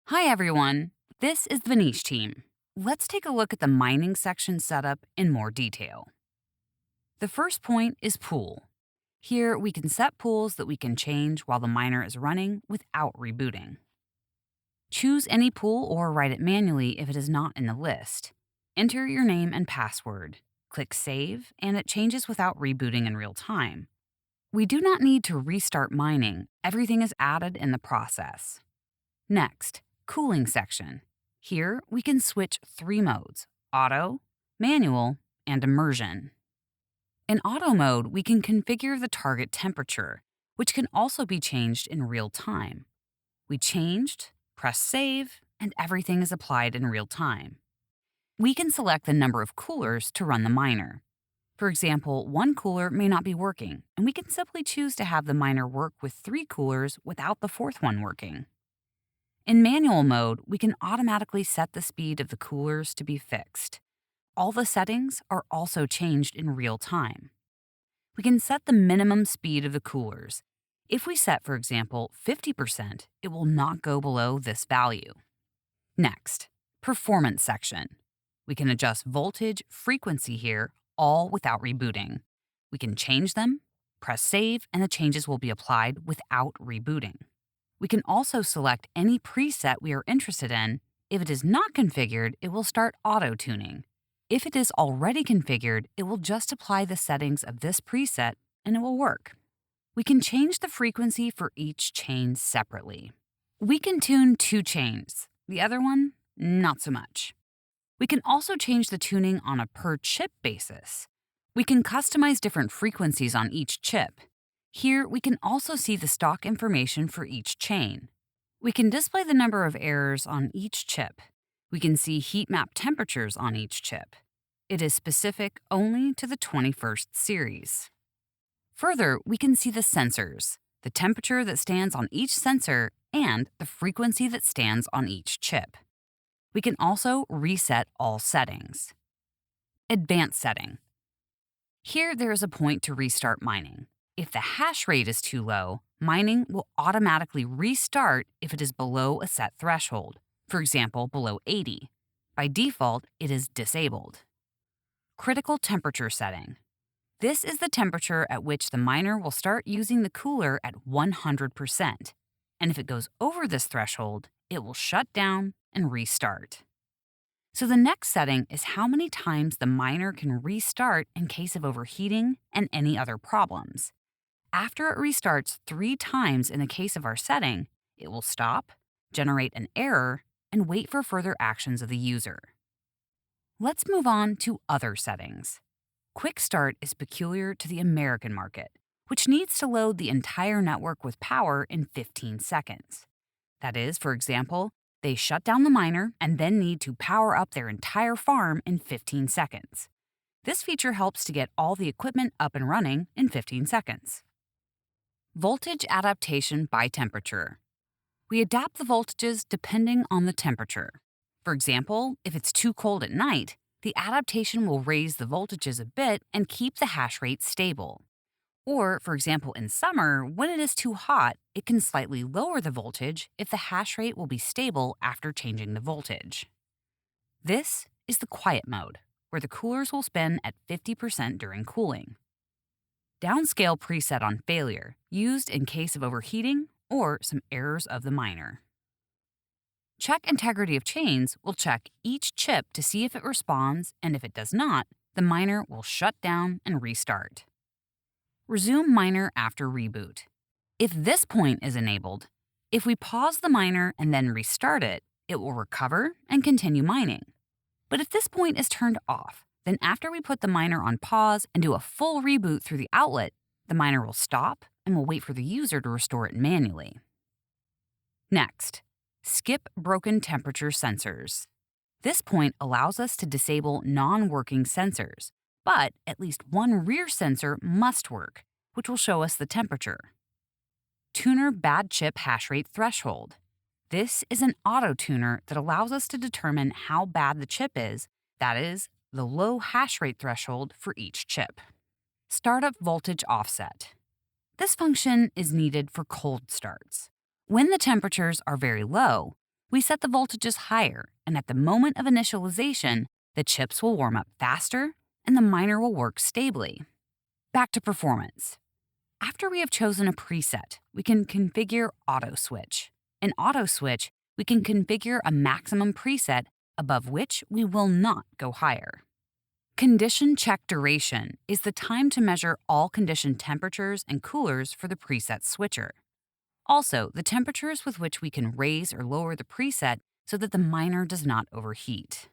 Hi everyone, this is the VNISH team. Let's take a look at the mining section setup in more detail. The first point is pool. Here we can set pools that we can change while the miner is running without rebooting. Choose any pool or write it manually if it is not in the list. Enter your name and password. Click Save, and it changes without rebooting in real time. We do not need to restart mining. Everything is added in the process. Next, cooling section. Here we can switch 3 modes: auto, manual, and immersion. In auto mode, we can configure the target temperature, which can also be changed in real time. We changed, press save, and everything is applied in real time. We can select the number of coolers to run the miner. For example, one cooler may not be working, and we can simply choose to have the miner work with 3 coolers without the 4th one working. In manual mode, we can automatically set the speed of the coolers to be fixed. All the settings are also changed in real time. We can set the minimum speed of the coolers. If we set, for example, 50%, it will not go below this value. Next, performance section. We can adjust voltage, frequency here, all without rebooting. We can change them, press save, and the changes will be applied without rebooting. We can also select any preset we are interested in. If it is not configured, it will start auto-tuning. If it is already configured, it will just apply the settings of this preset and it will work. We can change the frequency for each chain separately. We can tune 2 chains, the other one, not so much. We can also change the tuning on a per chip basis. We can customize different frequencies on each chip. Here, we can also see the stock information for each chain. We can display the number of errors on each chip. We can see heat map temperatures on each chip. It is specific only to the 21st series. Further, we can see the sensors, the temperature that stands on each sensor, and the frequency that stands on each chip. We can also reset all settings. Advanced setting. Here, there is a point to restart mining. If the hash rate is too low, mining will automatically restart if it is below a set threshold, for example, below 80. By default, it is disabled. Critical temperature setting. This is the temperature at which the miner will start using the cooler at 100%, and if it goes over this threshold, it will shut down and restart. So the next setting is how many times the miner can restart in case of overheating and any other problems. After it restarts 3 times in the case of our setting, it will stop, generate an error, and wait for further actions of the user. Let's move on to other settings. Quick Start is peculiar to the American market, which needs to load the entire network with power in 15 seconds. That is, for example, they shut down the miner and then need to power up their entire farm in 15 seconds. This feature helps to get all the equipment up and running in 15 seconds. Voltage adaptation by temperature. We adapt the voltages depending on the temperature. For example, if it's too cold at night, the adaptation will raise the voltages a bit and keep the hash rate stable. Or, for example, in summer, when it is too hot, it can slightly lower the voltage if the hash rate will be stable after changing the voltage. This is the quiet mode, where the coolers will spin at 50% during cooling. Downscale preset on failure, used in case of overheating or some errors of the miner. Check integrity of chains will check each chip to see if it responds, and if it does not, the miner will shut down and restart. Resume miner after reboot. If this point is enabled, if we pause the miner and then restart it, it will recover and continue mining. But if this point is turned off, then after we put the miner on pause and do a full reboot through the outlet, the miner will stop and will wait for the user to restore it manually. Next, skip broken temperature sensors. This point allows us to disable non-working sensors, but at least one rear sensor must work, which will show us the temperature. Tuner bad chip hash rate threshold. This is an auto-tuner that allows us to determine how bad the chip is, that is, the low hash rate threshold for each chip. Startup voltage offset. This function is needed for cold starts. When the temperatures are very low, We set the voltages higher, and at the moment of initialization, the chips will warm up faster and the miner will work stably. Back to performance. After we have chosen a preset, we can configure Autoswitch. In Autoswitch, we can configure a maximum preset above which we will not go higher. Condition check duration is the time to measure all condition temperatures and coolers for the preset switcher. Also, the temperatures with which we can raise or lower the preset so that the miner does not overheat.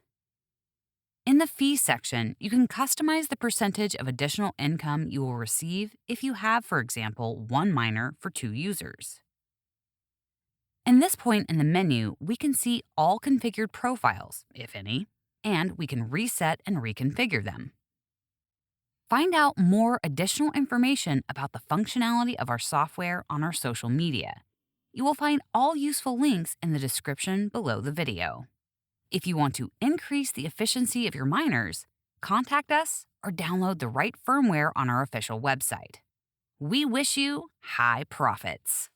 In the fee section, you can customize the percentage of additional income you will receive if you have, for example, one miner for 2 users. In this point in the menu, we can see all configured profiles, if any, and we can reset and reconfigure them. Find out more additional information about the functionality of our software on our social media. You will find all useful links in the description below the video. If you want to increase the efficiency of your miners, contact us or download the right firmware on our official website. We wish you high profits.